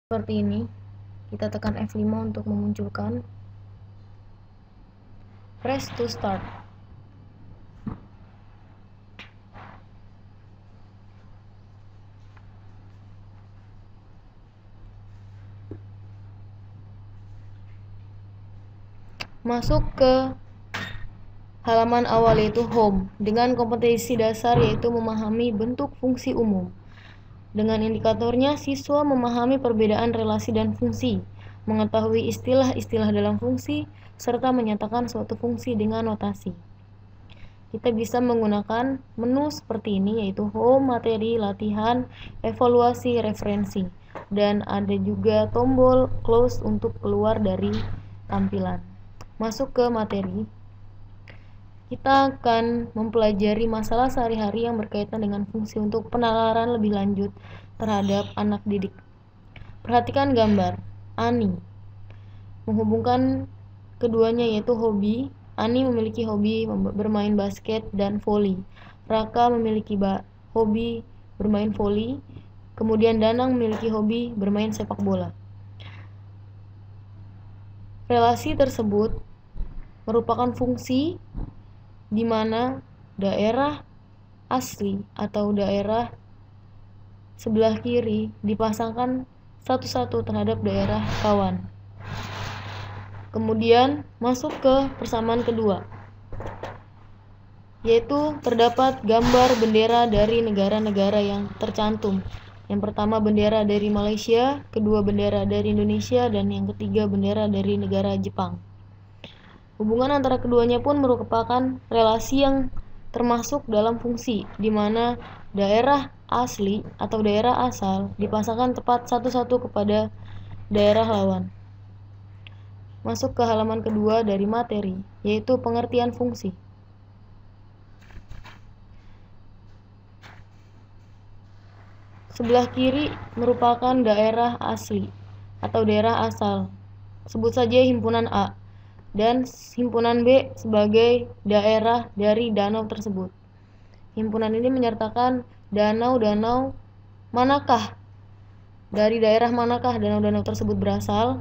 Seperti ini, kita tekan F5 untuk memunculkan. Press to start. Masuk ke halaman awal yaitu home dengan kompetensi dasar yaitu memahami bentuk fungsi umum. Dengan indikatornya, siswa memahami perbedaan relasi dan fungsi, mengetahui istilah-istilah dalam fungsi, serta menyatakan suatu fungsi dengan notasi. Kita bisa menggunakan menu seperti ini yaitu home, materi, latihan, evaluasi, referensi, dan ada juga tombol close untuk keluar dari tampilan. Masuk ke materi, kita akan mempelajari masalah sehari-hari yang berkaitan dengan fungsi untuk penalaran lebih lanjut terhadap anak didik. Perhatikan gambar Ani menghubungkan keduanya yaitu hobi. Ani memiliki hobi bermain basket dan voli. Raka memiliki hobi bermain voli. Kemudian Danang memiliki hobi bermain sepak bola. Relasi tersebut merupakan fungsi di mana daerah asli atau daerah sebelah kiri dipasangkan satu-satu terhadap daerah kawan. Kemudian masuk ke persamaan kedua, yaitu terdapat gambar bendera dari negara-negara yang tercantum. Yang pertama bendera dari Malaysia, kedua bendera dari Indonesia, dan yang ketiga bendera dari negara Jepang. Hubungan antara keduanya pun merupakan relasi yang termasuk dalam fungsi, di mana daerah asli atau daerah asal dipasangkan tepat satu-satu kepada daerah lawan. Masuk ke halaman kedua dari materi, yaitu pengertian fungsi. Sebelah kiri merupakan daerah asli atau daerah asal, sebut saja himpunan A, dan himpunan B sebagai daerah dari danau tersebut. Himpunan ini menyertakan danau-danau manakah, dari daerah manakah danau-danau tersebut berasal.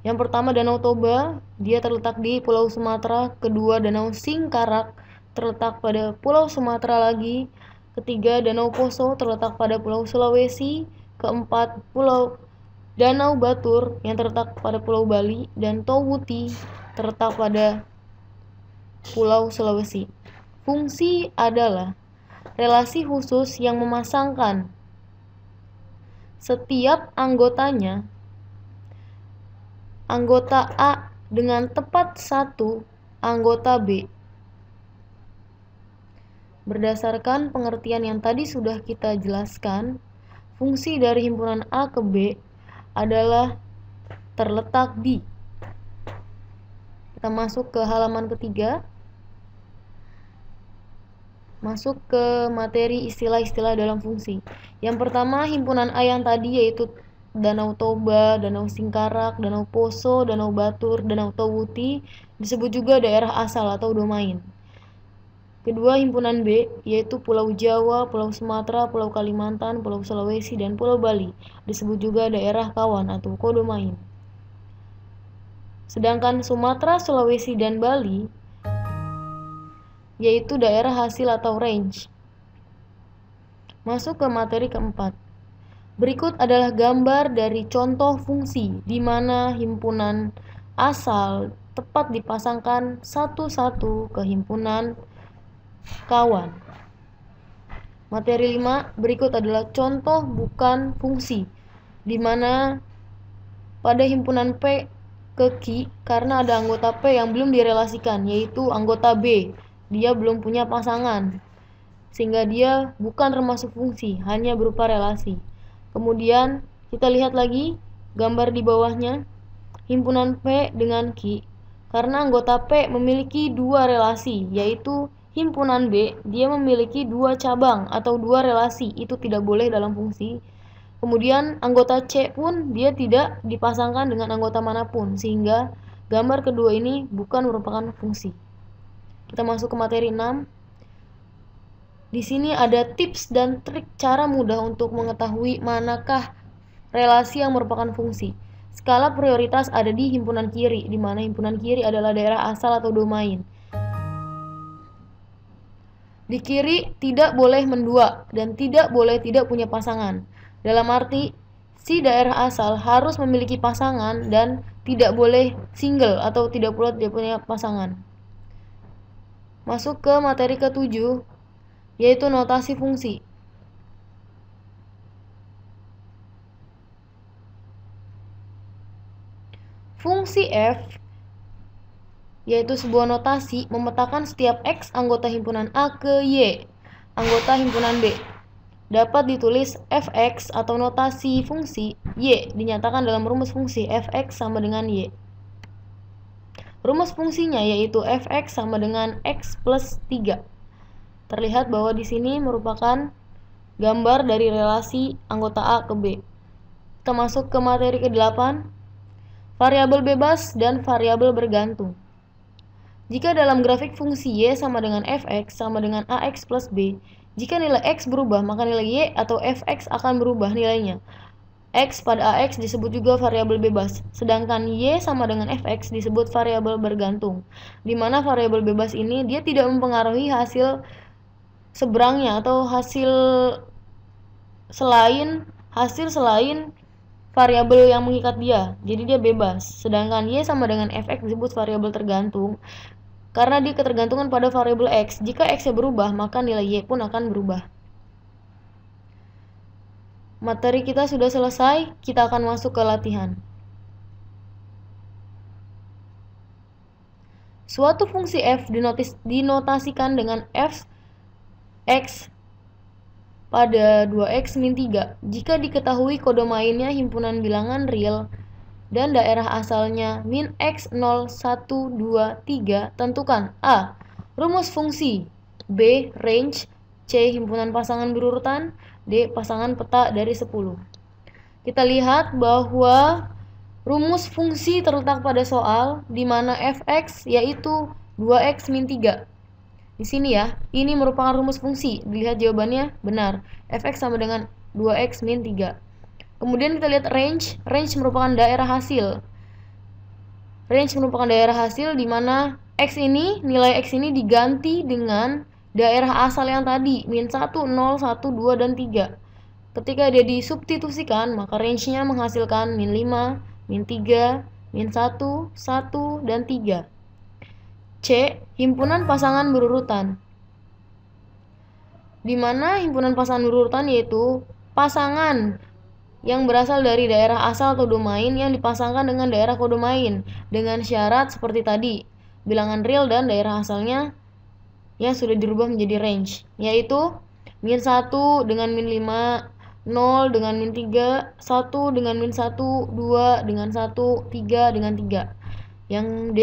Yang pertama Danau Toba, dia terletak di Pulau Sumatera. Kedua Danau Singkarak, terletak pada Pulau Sumatera lagi. Ketiga Danau Poso, terletak pada Pulau Sulawesi. Keempat Danau Batur yang terletak pada Pulau Bali, dan Towuti terletak pada Pulau Sulawesi. Fungsi adalah relasi khusus yang memasangkan setiap anggotanya, anggota A dengan tepat satu anggota B. Berdasarkan pengertian yang tadi sudah kita jelaskan, fungsi dari himpunan A ke B adalah terletak di. Kita masuk ke halaman ketiga. Masuk ke materi istilah-istilah dalam fungsi. Yang pertama himpunan A yang tadi yaitu Danau Toba, Danau Singkarak, Danau Poso, Danau Batur, Danau Towuti disebut juga daerah asal atau domain. Kedua himpunan B yaitu Pulau Jawa, Pulau Sumatera, Pulau Kalimantan, Pulau Sulawesi, dan Pulau Bali disebut juga daerah kawan atau kodomain. Sedangkan Sumatera, Sulawesi, dan Bali yaitu daerah hasil atau range. Masuk ke materi keempat. Berikut adalah gambar dari contoh fungsi di mana himpunan asal tepat dipasangkan satu-satu ke himpunan kawan. Materi 5, berikut adalah contoh bukan fungsi di mana pada himpunan P ke Q karena ada anggota P yang belum direlasikan yaitu anggota B. Dia belum punya pasangan sehingga dia bukan termasuk fungsi, hanya berupa relasi. Kemudian kita lihat lagi gambar di bawahnya, himpunan P dengan Q karena anggota P memiliki dua relasi, yaitu himpunan B dia memiliki dua cabang atau dua relasi, itu tidak boleh dalam fungsi. Kemudian anggota C pun dia tidak dipasangkan dengan anggota manapun, sehingga gambar kedua ini bukan merupakan fungsi. Kita masuk ke materi 6. Di sini ada tips dan trik cara mudah untuk mengetahui manakah relasi yang merupakan fungsi. Skala prioritas ada di himpunan kiri, di mana himpunan kiri adalah daerah asal atau domain. Di kiri tidak boleh mendua dan tidak boleh tidak punya pasangan. Dalam arti, si daerah asal harus memiliki pasangan dan tidak boleh single atau tidak pula tidak punya pasangan. Masuk ke materi ke-7, yaitu notasi fungsi. Fungsi F, yaitu sebuah notasi memetakan setiap X anggota himpunan A ke Y, anggota himpunan B. Dapat ditulis Fx atau notasi fungsi Y dinyatakan dalam rumus fungsi Fx sama dengan Y. Rumus fungsinya yaitu Fx sama dengan X plus 3. Terlihat bahwa di sini merupakan gambar dari relasi anggota A ke B. Kita masuk ke materi ke-8, variabel bebas dan variabel bergantung. Jika dalam grafik fungsi Y sama dengan Fx sama dengan Ax plus B, jika nilai X berubah, maka nilai Y atau Fx akan berubah nilainya. X pada Ax disebut juga variabel bebas, sedangkan Y sama dengan Fx disebut variabel bergantung, di mana variabel bebas ini dia tidak mempengaruhi hasil seberangnya atau hasil selain variabel yang mengikat dia, jadi dia bebas. Sedangkan Y sama dengan Fx disebut variabel tergantung, karena dia ketergantungan pada variabel X. Jika X-nya berubah, maka nilai Y pun akan berubah. Materi kita sudah selesai, kita akan masuk ke latihan. Suatu fungsi f dinotasikan dengan f x pada 2x min 3 jika diketahui kode mainnya himpunan bilangan real dan daerah asalnya min x 0, 1, 2, 3. Tentukan a. rumus fungsi, b. range, c. himpunan pasangan berurutan, D. pasangan peta dari 10. Kita lihat bahwa rumus fungsi terletak pada soal di mana fx yaitu 2x min 3. Di sini ya, ini merupakan rumus fungsi. Dilihat jawabannya benar. Fx sama dengan 2x min 3. Kemudian kita lihat range. Range merupakan daerah hasil. Range merupakan daerah hasil di mana nilai x ini diganti dengan daerah asal yang tadi, min 1, 0, 1, 2, dan 3. Ketika dia disubstitusikan, maka range-nya menghasilkan min 5, min 3, min 1, 1, dan 3. C. himpunan pasangan berurutan. Di mana himpunan pasangan berurutan yaitu pasangan yang berasal dari daerah asal atau domain yang dipasangkan dengan daerah kodomain dengan syarat seperti tadi, bilangan real dan daerah asalnya yang sudah dirubah menjadi range, yaitu min 1 dengan min 5, 0 dengan min 3, 1 dengan min 1, 2 dengan 1, 3 dengan 3. Yang D,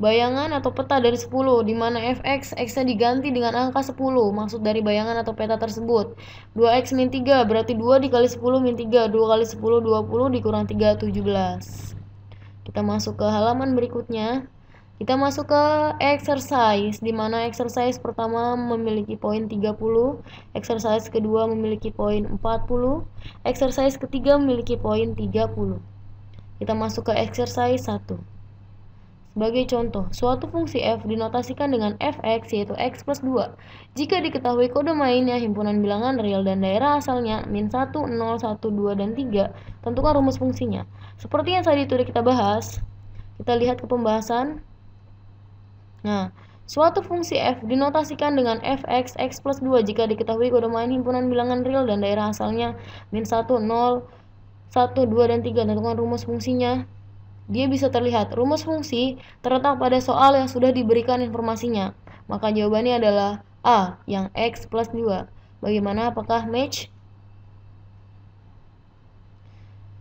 bayangan atau peta dari 10, di mana fx, x-nya diganti dengan angka 10, maksud dari bayangan atau peta tersebut. 2x min 3, berarti 2 dikali 10 min 3, 2 kali 10, 20, dikurang 3, 17. Kita masuk ke halaman berikutnya. Kita masuk ke exercise, di mana exercise pertama memiliki poin 30, exercise kedua memiliki poin 40, exercise ketiga memiliki poin 30. Kita masuk ke exercise 1. Sebagai contoh, suatu fungsi f dinotasikan dengan fx yaitu x plus 2. Jika diketahui kode mainnya himpunan bilangan real dan daerah asalnya min 1, 0, 1, 2, dan 3, tentukan rumus fungsinya. Seperti yang tadi sudah kita bahas, kita lihat ke pembahasan. Nah, suatu fungsi f dinotasikan dengan fx x plus 2 jika diketahui kode main himpunan bilangan real dan daerah asalnya min 1, 0, 1, 2, dan 3. Tentukan rumus fungsinya. Dia bisa terlihat. Rumus fungsi terletak pada soal yang sudah diberikan informasinya. Maka jawabannya adalah A, yang x plus 2. Bagaimana? Apakah match?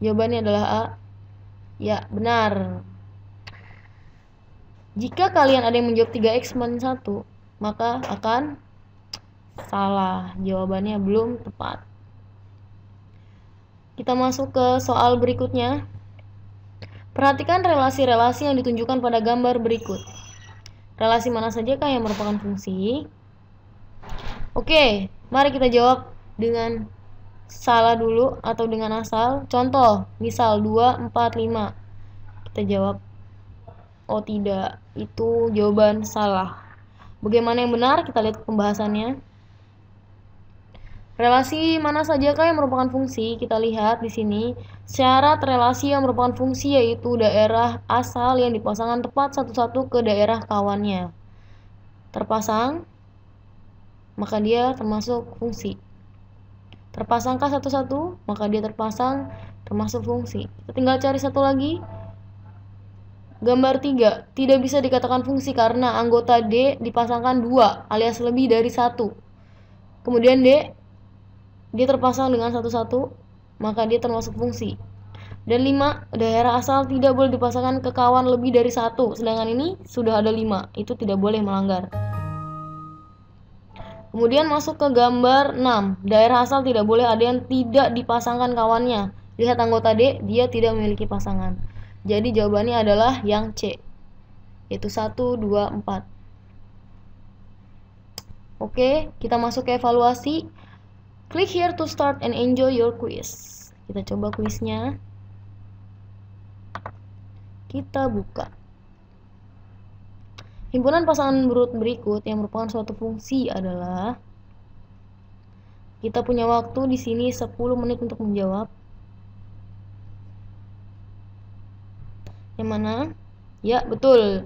Jawabannya adalah A. Ya, benar. Jika kalian ada yang menjawab 3x min 1, maka akan salah. Jawabannya belum tepat. Kita masuk ke soal berikutnya. Perhatikan relasi-relasi yang ditunjukkan pada gambar berikut. Relasi mana sajakah yang merupakan fungsi? Oke, mari kita jawab dengan salah dulu atau dengan asal. Contoh, misal 2, 4, 5. Kita jawab, oh tidak, itu jawaban salah. Bagaimana yang benar? Kita lihat pembahasannya. Relasi mana sajakah yang merupakan fungsi? Kita lihat di sini. Syarat relasi yang merupakan fungsi yaitu daerah asal yang dipasangkan tepat satu-satu ke daerah kawannya. Terpasang, maka dia termasuk fungsi. Terpasangkah satu-satu, maka dia terpasang termasuk fungsi. Kita tinggal cari satu lagi. Gambar 3, tidak bisa dikatakan fungsi karena anggota D dipasangkan 2 alias lebih dari 1. Kemudian D, dia terpasang dengan satu-satu, maka dia termasuk fungsi. Dan 5, daerah asal tidak boleh dipasangkan ke kawan lebih dari 1. Sedangkan ini sudah ada 5, itu tidak boleh melanggar. Kemudian masuk ke gambar 6, daerah asal tidak boleh ada yang tidak dipasangkan kawannya. Lihat anggota D, dia tidak memiliki pasangan. Jadi jawabannya adalah yang C, yaitu 1, 2, 4. Oke, kita masuk ke evaluasi. Click here to start and enjoy your quiz. Kita coba kuisnya. Kita buka. Himpunan pasangan berikut yang merupakan suatu fungsi adalah, kita punya waktu di sini 10 menit untuk menjawab. Yang mana? Ya, betul.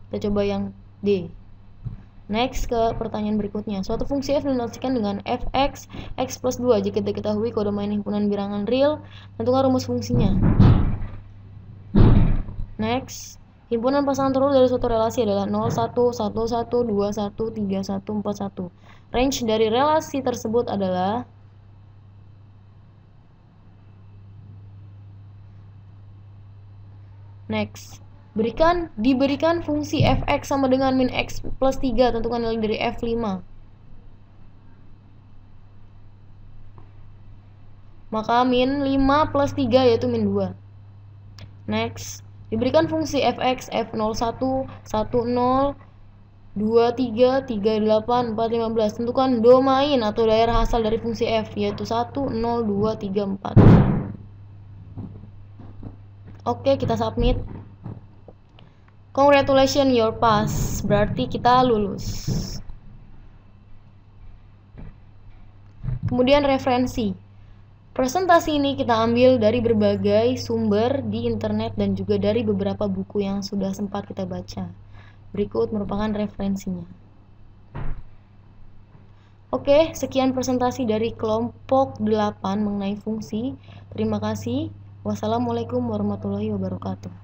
Kita coba yang D. Next ke pertanyaan berikutnya. Suatu fungsi f dinotasikan dengan fx, x plus 2. Jika diketahui kode main himpunan bilangan real, tentukan rumus fungsinya. Next, himpunan pasangan terurut dari suatu relasi adalah 0, 1, 1, 1, 2, 1, 3, 1, 4, 1. Range dari relasi tersebut adalah next. Diberikan fungsi fx sama dengan min x plus 3, tentukan nilai dari f5. Maka min 5 plus 3 yaitu min 2. Next, diberikan fungsi fx f01, 10, 23, 38, 4, 15. Tentukan domain atau daerah asal dari fungsi f, yaitu 1, 0, 2, 3, 4. Oke, kita submit. Congratulations, your pass. Berarti kita lulus. Kemudian referensi. Presentasi ini kita ambil dari berbagai sumber di internet dan juga dari beberapa buku yang sudah sempat kita baca. Berikut merupakan referensinya. Oke, sekian presentasi dari kelompok 8 mengenai fungsi. Terima kasih. Wassalamualaikum warahmatullahi wabarakatuh.